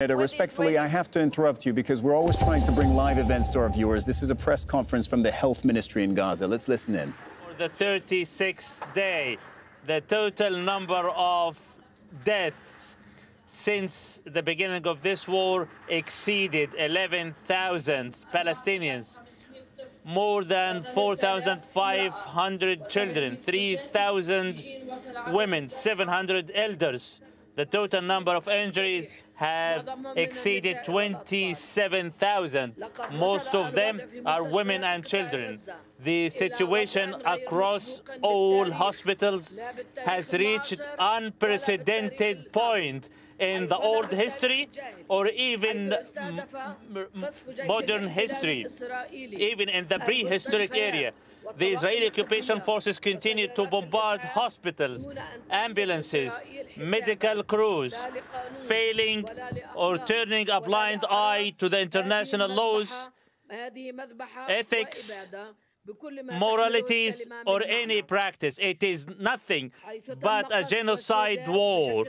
Respectfully, I have to interrupt you because we're always trying to bring live events to our viewers. This is a press conference from the Health Ministry in Gaza. Let's listen in. For the 36th day, the total number of deaths since the beginning of this war exceeded 11,000 Palestinians. More than 4,500 children, 3,000 women, 700 elders. The total number of injuries have exceeded 27,000. Most of them are women and children. The situation across all hospitals has reached unprecedented point in the old history or even modern history, even in the prehistoric area. The Israeli occupation forces continue to bombard hospitals, ambulances, medical crews, failing or turning a blind eye to the international laws, ethics, moralities, or any practice. It is nothing but a genocide war.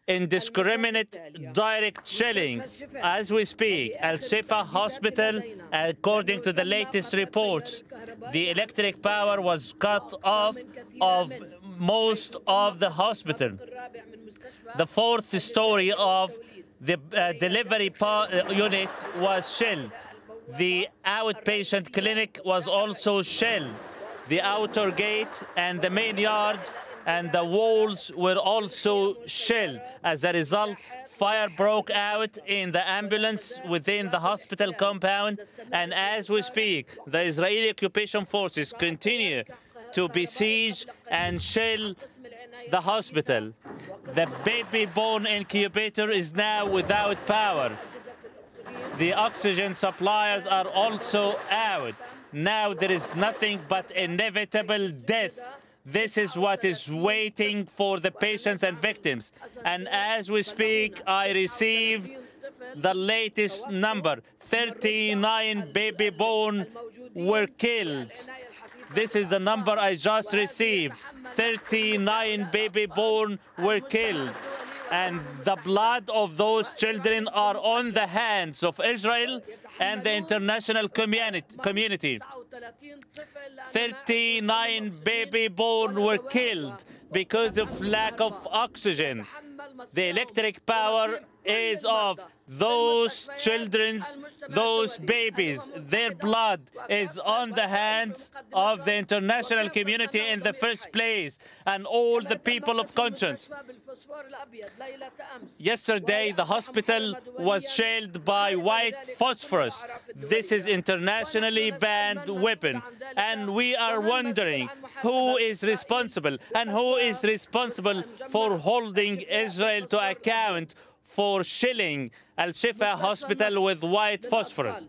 Indiscriminate direct shelling. As we speak, al-Shifa Hospital, according to the latest reports, the electric power was cut off of most of the hospital. The fourth story of the delivery unit was shelled. The outpatient clinic was also shelled. The outer gate and the main yard and the walls were also shelled. As a result, fire broke out in the ambulance within the hospital compound. And as we speak, the Israeli occupation forces continue to besiege and shell the hospital. The baby-born incubator is now without power. The oxygen suppliers are also out. Now there is nothing but inevitable death. This is what is waiting for the patients and victims. And as we speak, I received the latest number. 39 baby-born were killed. This is the number I just received. 39 baby-born were killed. And the blood of those children are on the hands of Israel and the international community. 39 baby-born were killed because of lack of oxygen. The electric power is of those children, those babies. Their blood is on the hands of the international community in the first place and all the people of conscience. Yesterday, the hospital was shelled by white phosphorus. This is internationally banned weapon. And we are wondering who is responsible and who is responsible for holding Israel to account for shelling al-Shifa Hospital with white phosphorus.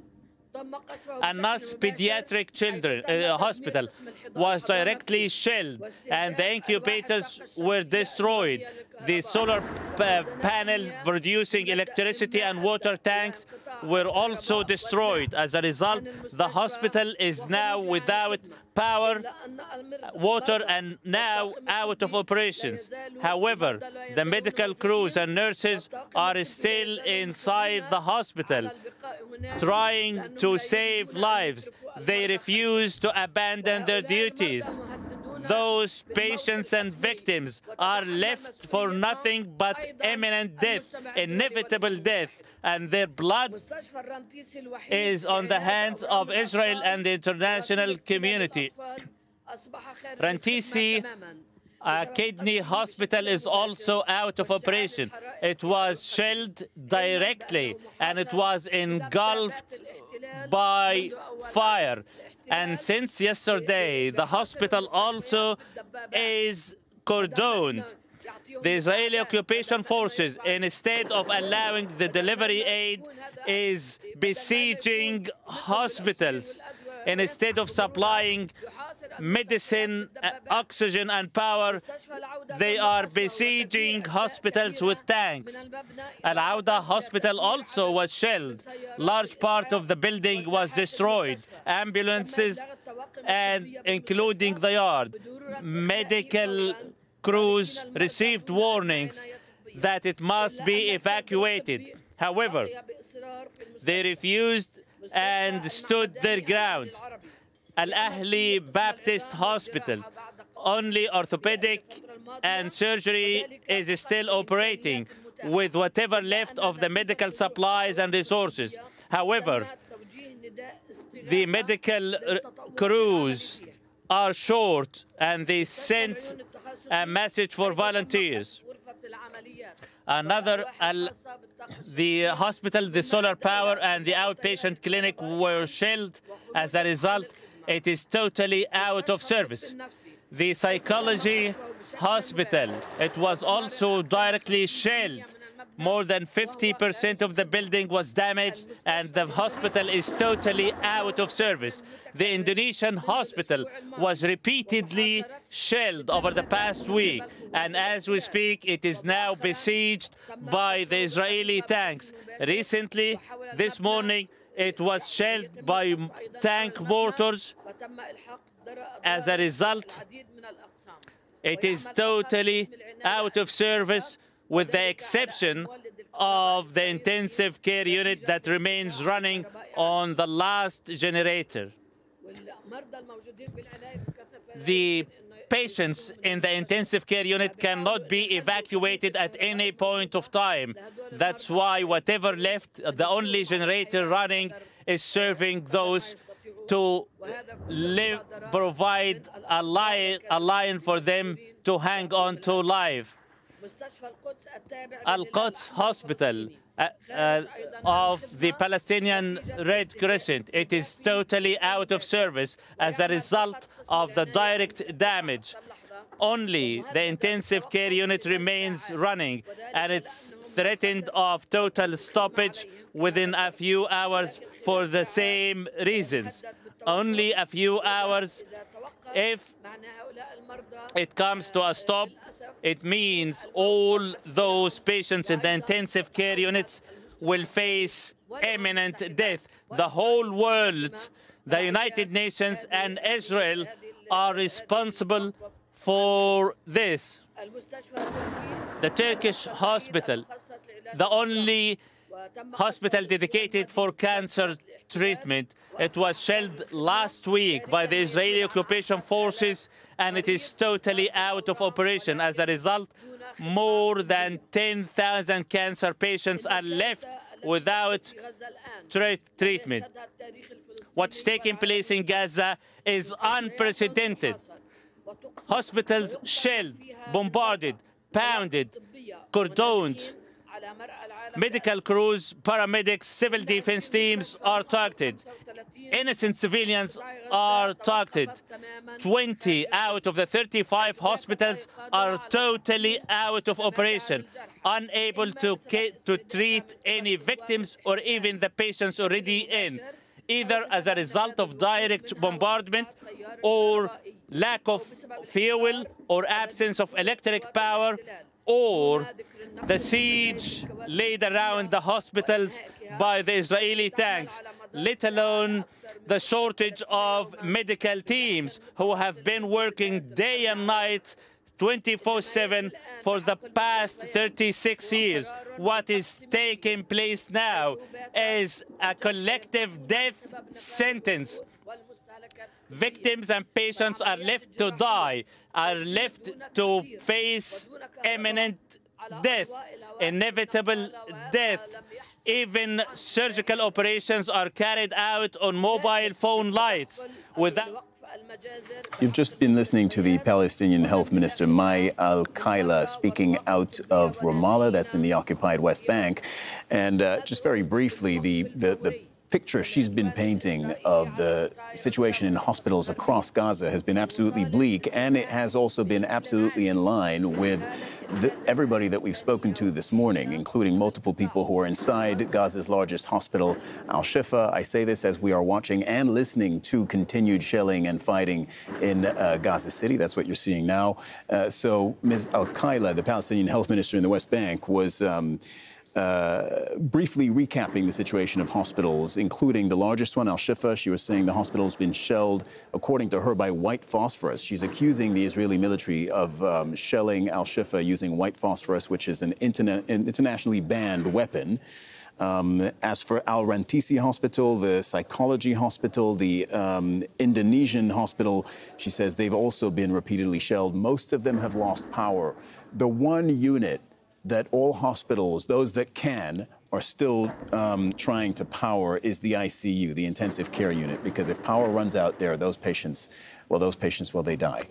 A Nas pediatric hospital was directly shelled and the incubators were destroyed. The solar panel producing electricity and water tanks were also destroyed. As a result, the hospital is now without power, water, and now out of operations. However, the medical crews and nurses are still inside the hospital, trying to save lives. They refuse to abandon their duties. Those patients and victims are left for nothing but imminent death, inevitable death, and their blood is on the hands of Israel and the international community. Rantisi Kidney Hospital is also out of operation. It was shelled directly and it was engulfed by fire. And since yesterday, the hospital also is cordoned. The Israeli occupation forces, instead of allowing the delivery aid, is besieging hospitals. Instead of supplying medicine, oxygen, and power, they are besieging hospitals with tanks. Al-Awda Hospital also was shelled. Large part of the building was destroyed. Ambulances, and including the yard. Medical crews received warnings that it must be evacuated. However, they refused and stood their ground. Al-Ahli Baptist Hospital, only orthopedic and surgery is still operating with whatever left of the medical supplies and resources. However, the medical crews are short and they sent a message for volunteers. The hospital, the solar power and the outpatient clinic were shelled. As a result, it is totally out of service. The psychology hospital, it was also directly shelled. More than 50% of the building was damaged and the hospital is totally out of service. The Indonesian hospital was repeatedly shelled over the past week, and as we speak, it is now besieged by the Israeli tanks. Recently, this morning, it was shelled by tank mortars. As a result, it is totally out of service, with the exception of the intensive care unit that remains running on the last generator. The patients in the intensive care unit cannot be evacuated at any point of time. That's why whatever left, the only generator running is serving those to provide a line for them to hang on to life. Al-Quds Hospital of the Palestinian Red Crescent, it is totally out of service as a result of the direct damage. Only the intensive care unit remains running, and it's threatened of total stoppage within a few hours for the same reasons. Only a few hours. If it comes to a stop, it means all those patients in the intensive care units will face imminent death. The whole world, the United Nations and Israel are responsible for this. The Turkish hospital, the only hospital dedicated for cancer treatment, it was shelled last week by the Israeli occupation forces, and it is totally out of operation. As a result, more than 10,000 cancer patients are left without treatment. What's taking place in Gaza is unprecedented. Hospitals shelled, bombarded, pounded, cordoned. Medical crews, paramedics, civil defense teams are targeted. Innocent civilians are targeted. 20 out of the 35 hospitals are totally out of operation, unable to treat any victims or even the patients already in, either as a result of direct bombardment or lack of fuel or absence of electric power, or the siege laid around the hospitals by the Israeli tanks, let alone the shortage of medical teams who have been working day and night 24/7 for the past 36 years. What is taking place now is a collective death sentence. Victims and patients are left to die, are left to face imminent death, inevitable death. Even surgical operations are carried out on mobile phone lights without... You've just been listening to the Palestinian Health Minister Mai al-Kaila speaking out of Ramallah, that's in the occupied West Bank. And just very briefly, the picture she's been painting of the situation in hospitals across Gaza has been absolutely bleak, and it has also been absolutely in line with everybody that we've spoken to this morning, including multiple people who are inside Gaza's largest hospital, Al-Shifa. I say this as we are watching and listening to continued shelling and fighting in Gaza City. That's what you're seeing now. So Ms. al-Kaila, the Palestinian Health Minister in the West Bank, was briefly recapping the situation of hospitals, including the largest one, al-Shifa. She was saying the hospital's been shelled, according to her, by white phosphorus. She's accusing the Israeli military of shelling al-Shifa using white phosphorus, which is an internationally banned weapon. As for al-Rantisi Hospital, the psychology hospital, the Indonesian hospital, she says they've also been repeatedly shelled. Most of them have lost power. The one unit that all hospitals, those that can, are still trying to power is the ICU, the intensive care unit, because if power runs out there, those patients, well, they die.